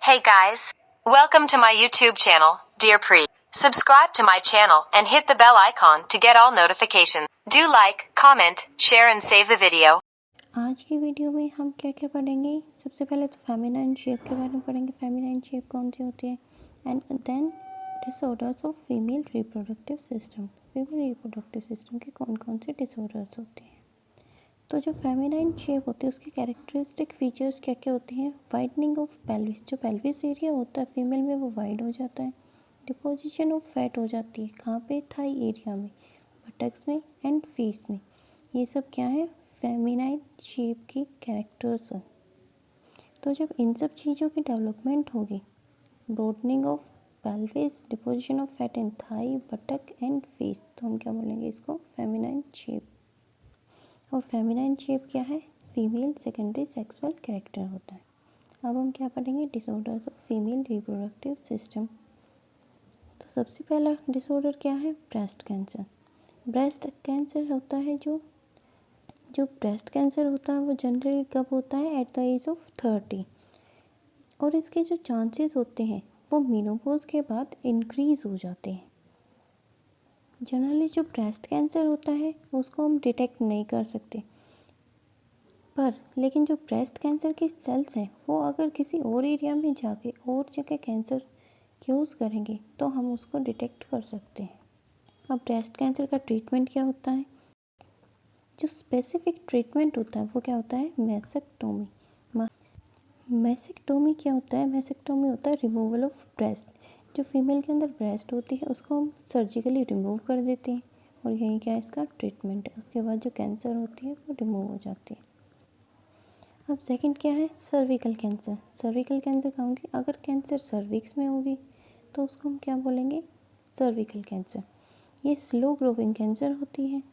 Hey guys, welcome to my YouTube channel, Dear Pre. Subscribe to my channel and hit the bell icon to get all notifications. Do like, comment, share and save the video. आज की video में हम क्या क्या पढ़ेंगे। सबसे पहले तो फेमिनाइन शेप के बारे में पढ़ेंगे। फेमिनाइन शेप कौन सी होती है and then disorders of female reproductive system. Female reproductive system के कौन कौन से डिसऑर्डर्स होते हैं। तो जो फेमिनाइन शेप होती है उसकी कैरेक्टरिस्टिक फीचर्स क्या क्या होती हैं। वाइडनिंग ऑफ पेल्विस, जो पेल्विस एरिया होता है फीमेल में वो वाइड हो जाता है। डिपोजिशन ऑफ फैट हो जाती है कहाँ पे, थाई एरिया में, बटक्स में एंड फेस में। ये सब क्या है, फेमिनाइन शेप की कैरेक्टर्स हैं। तो जब इन सब चीज़ों की डेवलपमेंट होगी, broadening of pelvis, deposition of fat in thigh, buttock and face, तो हम क्या बोलेंगे इसको, फेमिनाइन शेप। और फेमिनाइन शेप क्या है, फीमेल सेकेंडरी सेक्सुअल कैरेक्टर होता है। अब हम क्या पढ़ेंगे, disorders of female reproductive system. तो सबसे पहला डिसऑर्डर क्या है, ब्रेस्ट कैंसर। ब्रेस्ट कैंसर होता है जो ब्रेस्ट कैंसर होता है वो जनरली कब होता है, एट द एज ऑफ 30। और इसके जो चांसेस होते हैं वो मेनोपॉज के बाद इंक्रीज़ हो जाते हैं। जनरली जो ब्रेस्ट कैंसर होता है उसको हम डिटेक्ट नहीं कर सकते, पर लेकिन जो ब्रेस्ट कैंसर के सेल्स हैं वो अगर किसी और एरिया में जाके और जगह कैंसर क्यूज करेंगे तो हम उसको डिटेक्ट कर सकते हैं। अब ब्रेस्ट कैंसर का ट्रीटमेंट क्या होता है, जो स्पेसिफिक ट्रीटमेंट होता है वो क्या होता है, मैसेक्टोमी। मैसेक्टोमी क्या होता है, मैसेक्टोमी होता है रिमूवल ऑफ ब्रेस्ट। जो फीमेल के अंदर ब्रेस्ट होती है उसको हम सर्जिकली रिमूव कर देते हैं और यही क्या है, इसका ट्रीटमेंट है। उसके बाद जो कैंसर होती है वो रिमूव हो जाती है। अब सेकंड क्या है, सर्विकल कैंसर। सर्विकल कैंसर कहाँ होगी, अगर कैंसर सर्विक्स में होगी तो उसको हम क्या बोलेंगे, सर्विकल कैंसर। ये स्लो ग्रोइंग कैंसर होती है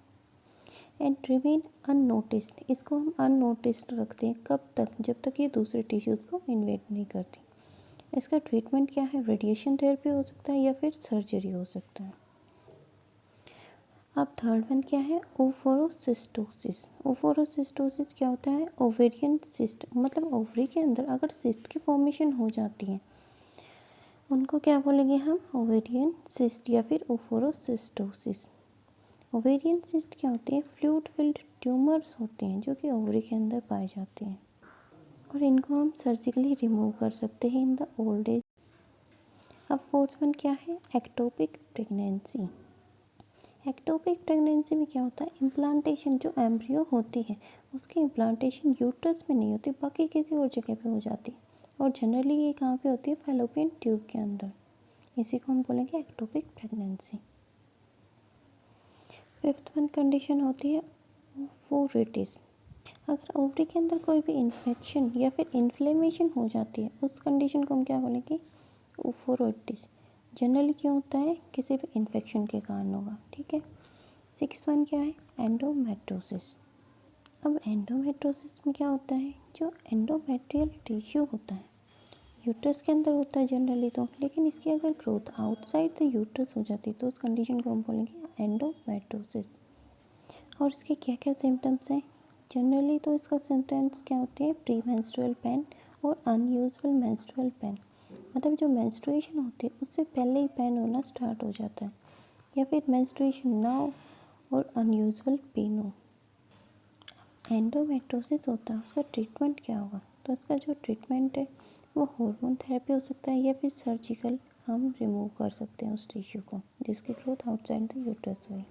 एंड रिमेन अननोटिस्ड। इसको हम अननोटिस्ड रखते हैं कब तक, जब तक ये दूसरे टिश्यूज़ को इन्वेड नहीं करती। इसका ट्रीटमेंट क्या है, रेडिएशन थेरेपी हो सकता है या फिर सर्जरी हो सकता है। अब थर्ड वन क्या है, ओफोरोसिस्टोसिस। ओफोरोसिस्टोसिस क्या होता है, ओवेरियन सिस्ट, मतलब ओवरी के अंदर अगर सिस्ट की फॉर्मेशन हो जाती है उनको क्या बोलेंगे हम, ओवेरियन सिस्ट या फिर ओफोरोसिस्टोसिस। ओवेरियन सिस्ट क्या होते हैं, फ्लूइड फिल्ड ट्यूमर्स होते हैं जो कि ओवरी के अंदर पाए जाते हैं और इनको हम सर्जिकली रिमूव कर सकते हैं इन द ओल्ड एज। अब फोर्थ वन क्या है, एक्टोपिक प्रेगनेंसी। एक्टोपिक प्रेगनेंसी में क्या होता है, इम्प्लांटेशन, जो एम्ब्रियो होती है उसकी इम्प्लांटेशन यूट्रस में नहीं होती, बाकी किसी और जगह पे हो जाती है और जनरली ये कहाँ पे होती है, फैलोपियन ट्यूब के अंदर। इसी को हम बोलेंगे ectopic pregnancy. Fifth one condition होती है ओवोरिटिस। अगर ओवरी के अंदर कोई भी इन्फेक्शन या फिर इन्फ्लेमेशन हो जाती है उस कंडीशन को हम क्या बोलेंगे, ओवोरिटिस। जनरली क्या होता है, किसी भी इन्फेक्शन के कारण होगा, ठीक है। सिक्स वन क्या है, एंडोमेट्रोसिस। अब एंडोमेट्रोसिस में क्या होता है, जो एंडोमेट्रियल टिश्यू होता है यूट्रस के अंदर होता है जनरली तो, लेकिन इसकी अगर ग्रोथ आउटसाइड द यूट्रस हो जाती है तो उस कंडीशन को हम बोलेंगे एंडोमेट्रोसिस। और इसके क्या क्या सिम्टम्स हैं, जनरली तो इसका सिम्टम्स क्या होते हैं, प्री मेंस्ट्रुअल पेन और अनयूजुअल मेंस्ट्रुअल पेन। मतलब जो मेंस्ट्रुएशन होती है उससे पहले ही पेन होना स्टार्ट हो जाता है या फिर मेंस्ट्रुएशन ना हो और अनयूजुअल पेन हो। एंडोमेट्रोसिस होता है, उसका ट्रीटमेंट क्या होगा, तो उसका जो ट्रीटमेंट है वो हार्मोन थेरेपी हो सकता है या फिर सर्जिकल हम रिमूव कर सकते हैं उस टिश्यू को जिसकी ग्रोथ आउटसाइड द यूट्रस हुई।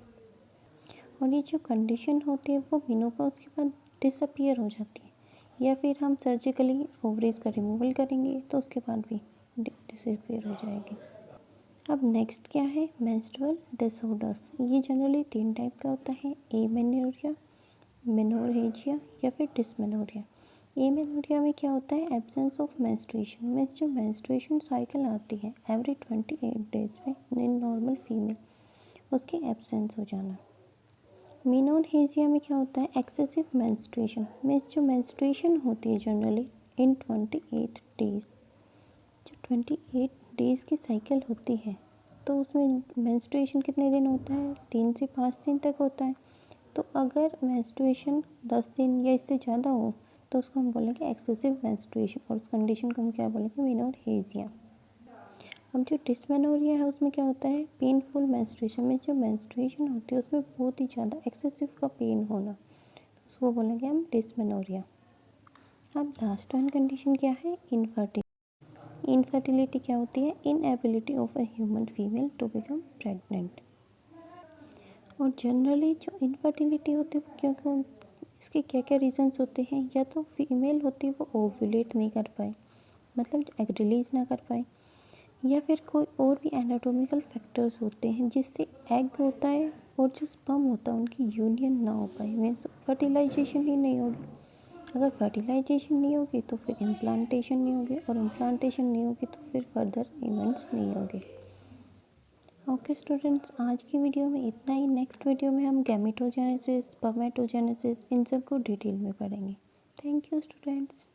और ये जो कंडीशन होती है वो मेनोपॉज के बाद डिसअपियर हो जाती है या फिर हम सर्जिकली ओवरीज का रिमूवल करेंगे तो उसके बाद भी डिसअपियर हो जाएगी। अब नेक्स्ट क्या है, मेंस्ट्रुअल डिसऑर्डर्स। ये जनरली 3 टाइप का होता है, एमेनोर्गिया, मेनोरेजिया या फिर डिसमेनोरिया। एमेनोरिया में क्या होता है, एब्सेंस ऑफ मेंस्ट्रुएशन, मीन्स जो मेंस्ट्रुएशन साइकिल आती है एवरी 28 डेज में इन नॉर्मल फीमेल, उसकी एब्सेंस हो जाना। मेनोरेजिया में क्या होता है, एक्सेसिव मेंस्ट्रुएशन, मीन्स जो मेंस्ट्रुएशन होती है जनरली इन 28 डेज। जो 28 डेज़ की साइकिल होती है तो उसमें मेंस्ट्रुएशन कितने दिन होता है, 3 से 5 दिन तक होता है। तो अगर मेंस्ट्रुएशन 10 दिन या इससे ज़्यादा हो तो उसको हम बोलेंगे एक्सेसिव मेंस्ट्रुएशन, और उस कंडीशन को हम क्या बोलेंगे, मेनोरेजिया। अब जो डिस्मेनोरिया है उसमें क्या होता है, पेनफुल मेंस्ट्रुएशन में जो मेंस्ट्रुएशन होती है उसमें बहुत ही ज़्यादा एक्सेसिव का पेन होना, उसको बोलेंगे हम डिस्मेनोरिया। अब लास्ट वन कंडीशन क्या है, इनफर्टिलिटी। इनफर्टिलिटी क्या होती है, inability of a human female to become pregnant. और जनरली जो इनफर्टिलिटी होती है वो क्यों, इसके क्या क्या रीजंस होते हैं, या तो फीमेल होती है वो ओव्यूलेट नहीं कर पाए, मतलब एग रिलीज ना कर पाए, या फिर कोई और भी एनाटॉमिकल फैक्टर्स होते हैं जिससे एग होता है और जो स्पर्म होता है उनकी यूनियन ना हो पाए, मीन्स फर्टिलाइजेशन ही नहीं होगी। अगर फर्टिलाइजेशन नहीं होगी तो फिर इम्प्लांटेशन नहीं होगी, और इम्प्लांटेशन नहीं होगी तो फिर फर्दर इवेंट्स नहीं होंगे। ओके स्टूडेंट्स, आज की वीडियो में इतना ही। नेक्स्ट वीडियो में हम गैमेटोजेनेसिस, स्पर्मेटोजेनेसिस इन सब को डिटेल में पढ़ेंगे। Thank you students.